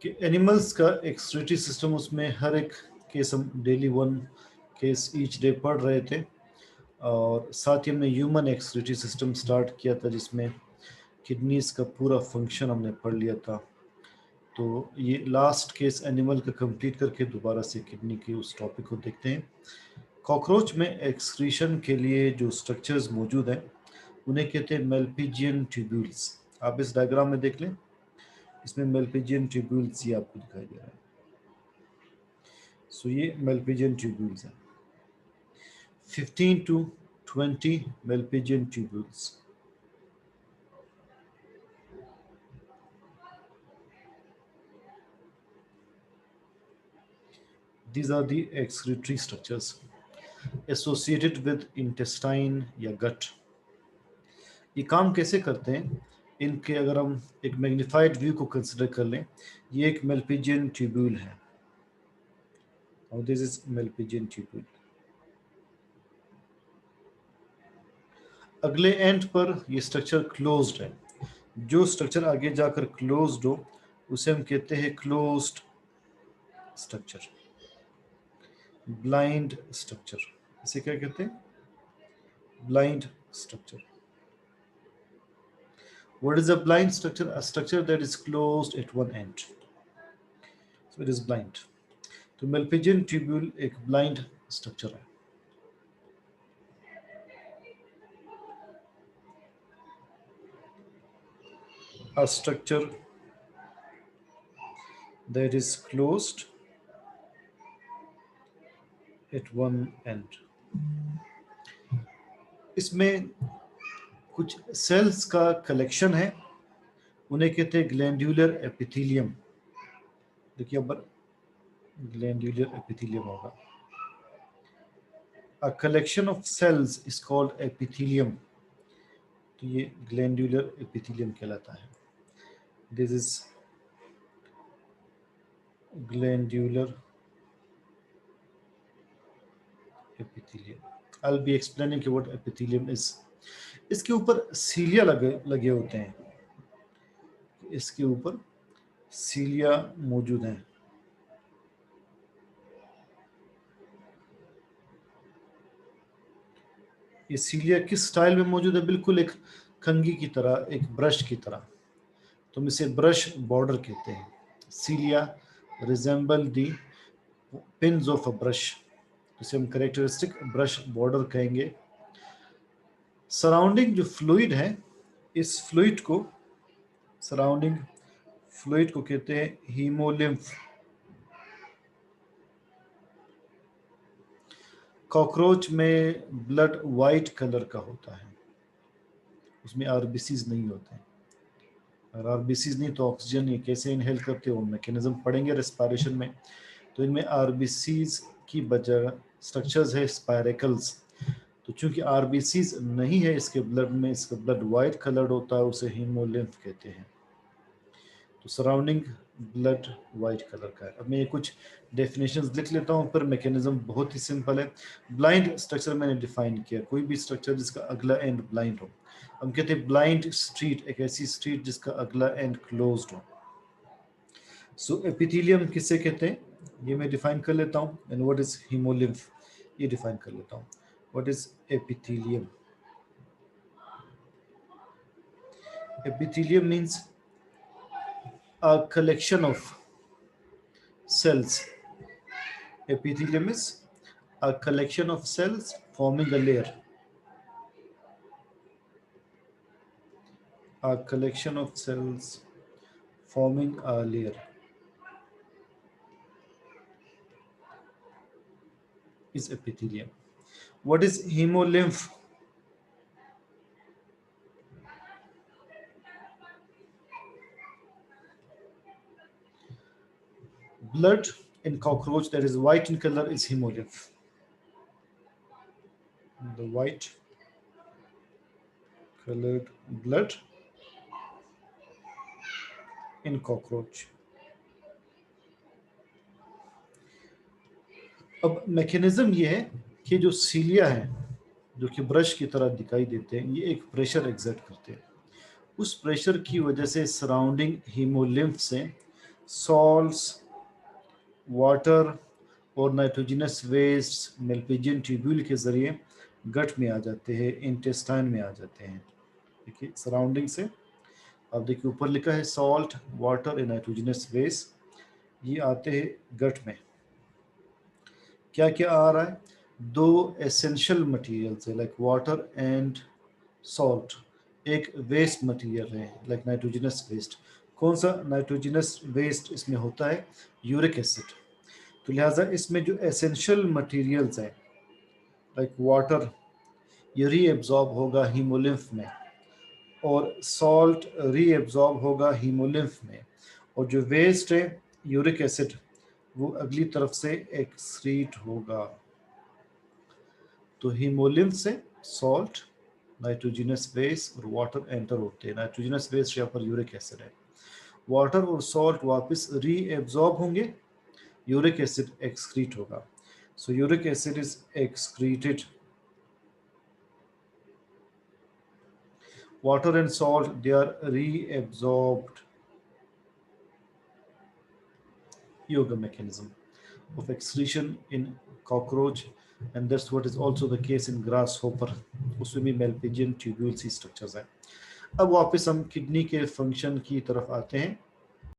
कि एनिमल्स का excretory system, उसमें हर एक केस हम daily one case each day पढ़ रहे थे, और साथ ही हमने ह्यूमन एक्सक्रीटरी सिस्टम स्टार्ट किया था जिसमें किडनीज का पूरा फंक्शन हमने पढ़ लिया था। तो ये लास्ट केस एनिमल का कंप्लीट करके दोबारा से किडनी के उस टॉपिक को देखते हैं। कॉकरोच में एक्सक्रीशन के लिए जो स्ट्रक्चर्स मौजूद हैं उन्हें कहते हैं मेल्पिजियन ट्यूब्यूल्स। आप इस डायग्राम में देख लें, इसमें मेल्पिजियन ट्यूब्यूल्स ये आपको दिखाई दे रहा है। सो ये मेल्पिजियन ट्यूब्यूल्स हैं, 15 to 20 Malpighian tubules. These are the excretory structures associated with intestine या gut। ये काम कैसे करते हैं, इनके अगर हम एक मैग्नीफाइड व्यू को कंसिडर कर लें, ये एक मेल्पिजियन ट्यूब्यूल है और दिस इज मेल्पिजियन ट्यूब्यूल। अगले एंड पर ये स्ट्रक्चर क्लोज्ड है। जो स्ट्रक्चर आगे जाकर क्लोज्ड हो उसे हम कहते हैं क्लोज्ड स्ट्रक्चर, ब्लाइंड स्ट्रक्चर। इसे क्या कहते हैं, blind structure. What is a blind structure? A structure that is closed at one end. So it is blind. तो मेल्पिजियन ट्यूब्यूल एक ब्लाइंड स्ट्रक्चर है। A structure that is closed at one end. इसमें कुछ sales का collection है, उन्हें कहते हैं ग्लैंड्यूलर एपिथेलियम। देखिए अब ग्लैंड्यूलर एपिथेलियम होगा। A collection of cells is called epithelium। तो ये ग्लैंड्यूलर एपिथेलियम कहलाता है। This is glandular epithelium. I'll be explaining what epithelium is. इसके ऊपर सीलिया लगे होते हैं, इसके ऊपर सीलिया मौजूद हैं। ये सीलिया किस स्टाइल में मौजूद है, बिल्कुल एक कंघी की तरह, एक ब्रश की तरह। तो हम इसे ब्रश बॉर्डर कहते हैं। Cilia resemble the pins of a brush, इसे हम कैरेक्टरिस्टिक ब्रश बॉर्डर कहेंगे। सराउंडिंग जो फ्लूइड है, इस फ्लूइड को, सराउंडिंग फ्लूइड को कहते हैं हीमोलिम्फ। कॉकरोच में ब्लड वाइट कलर का होता है, उसमें आरबीसीज नहीं होते हैं। और आरबीसीज नहीं तो ऑक्सीजन ये कैसे इनहेल करते हो, मैकेनिज्म पढ़ेंगे रेस्पिरेशन में। तो इनमें आरबीसीज की बजाय स्ट्रक्चर्स है स्पायरेकल्स। तो चूंकि आरबीसीज नहीं है इसके ब्लड में, इसका ब्लड वाइट कलर्ड होता है, उसे हीमोलिम्फ कहते हैं। तो सराउंडिंग ब्लड वाइट कलर का है। अब मैं ये कुछ डेफिनेशंस लिख लेता हूँ, पर मैकेनिज्म बहुत ही सिंपल है। ब्लाइंड स्ट्रक्चर मैंने डिफाइन किया, कोई भी स्ट्रक्चर जिसका अगला एंड ब्लाइंड हो। हम कहते हैं ब्लाइंड स्ट्रीट, एक ऐसी स्ट्रीट जिसका अगला एंड क्लोज्ड हो। सो एपिथेलियम किससे कहते हैं, ये मैं डिफाइन कर लेता हूँ। एंड व्हाट इज हीमोलिम्फ, ये डिफाइन कर लेता हूँ। What is epithelium? epithelium means a collection of cells. Epithelium is a collection of cells forming a layer. A collection of cells forming a layer is epithelium. What is hemolymph? Blood in cockroach that is white in color is hemolymph. The white colored blood in cockroach. अब mechanism ये है कि जो सीलिया है, जो कि brush की तरह दिखाई देते हैं, ये एक प्रेशर एग्जर्ट करते हैं। उस प्रेशर की वजह से सराउंडिंग हीमोलिम्फ से सॉल्ट्स, वाटर और नाइट्रोजनस वेस्ट मेल्पिजियन ट्यूब्यूल के ज़रिए गट में आ जाते हैं, इंटेस्टाइन में आ जाते हैं। देखिए सराउंडिंग से, अब देखिए ऊपर लिखा है salt, water and nitrogenous waste, ये आते हैं गट में। क्या क्या आ रहा है? दो एसेंशियल मटेरियल्स है लाइक वाटर एंड सॉल्ट, एक वेस्ट मटेरियल है लाइक नाइट्रोजनस वेस्ट। कौन सा नाइट्रोजनस वेस्ट इसमें होता है? Uric acid. तो लिहाजा इसमें जो एसेंशियल मटेरियल्स हैं लाइक वाटर, ये रीएब्जॉर्ब होगा हीमोलिम्फ में, और सॉल्ट रीएब्जॉर्ब होगा हीमोलिम्फ में, और जो वेस्ट है यूरिक एसिड वो अगली तरफ से एक्सक्रीट होगा। तो हीमोलिम्फ से सॉल्ट, नाइट्रोजनस वेस्ट और वाटर एंटर होते हैं। नाइट्रोजनस वेस्ट यहाँ पर यूरिक एसिड है। वाटर और सॉल्ट वापस रीएब्जॉर्ब होंगे, यूरिक एसिड एक्सक्रीट होगा। So uric acid is excreted. Water and salt, they are reabsorbed. Yoga mechanism of excretion in cockroach, and that's what is also the case in grasshopper. उसमें भी मेल्पिजियन tubule सी structures हैं। अब वापस हम kidney के function की तरफ आते हैं।